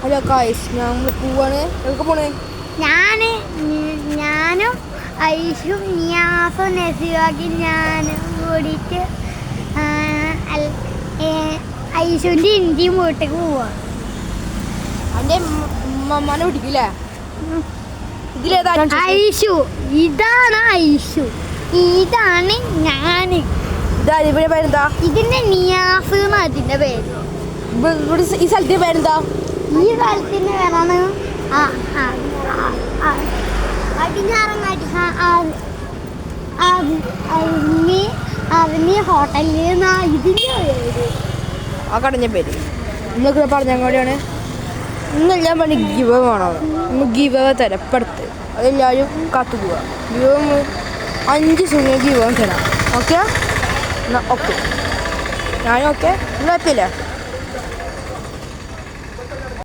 Hello guys, ഞങ്ങൾ പോവാണ്. എവിടെ പോണേ? ഞാനും ഐഷും നിയാസും നസിവാക്കി ഞാനും കൂടിയിട്ട് ഐഷുവിൻ്റെ ഇന്ത്യയും വീട്ടിലേക്ക് പോവാ. എൻ്റെ ഉമ്മനെ പിടിക്കില്ലേ? ഇതിലേതാ ഐഷു? ഇതാണ് ഐഷു, ഇതാണ് ഞാൻ. ഇവിടെ പേരെന്താ? ഇതിന്റെ നിയാസ് എന്ന് അതിന്റെ പേര്. ഈ സ്ഥലത്തിന്റെ പേരെന്താ? ഈ സ്ഥലത്തിന്റെ പേരാണ് അടിഞ്ഞാറങ്ങാടി. അതിന് ഹോട്ടലിൽ ഇതിന്റെ പേര്, ആ കടഞ്ഞ പേര് ഇന്നൊക്കെ പറഞ്ഞങ്ങോടെയാണ്. ഇന്നെല്ലാം പറഞ്ഞ് ഗിവ് വേണോ? നമ്മൾ ഗിവ് തരാം ഇപ്പടുത്ത്. അതെല്ലാവരും കാത്തു പോവുക. ഗിവ് 5 സുഖം ഗിവ് തരാം. ഓക്കെ, എന്നാൽ ഓക്കെ, ഞാനും ഓക്കെ. നിങ്ങൾ എത്തില്ലേ?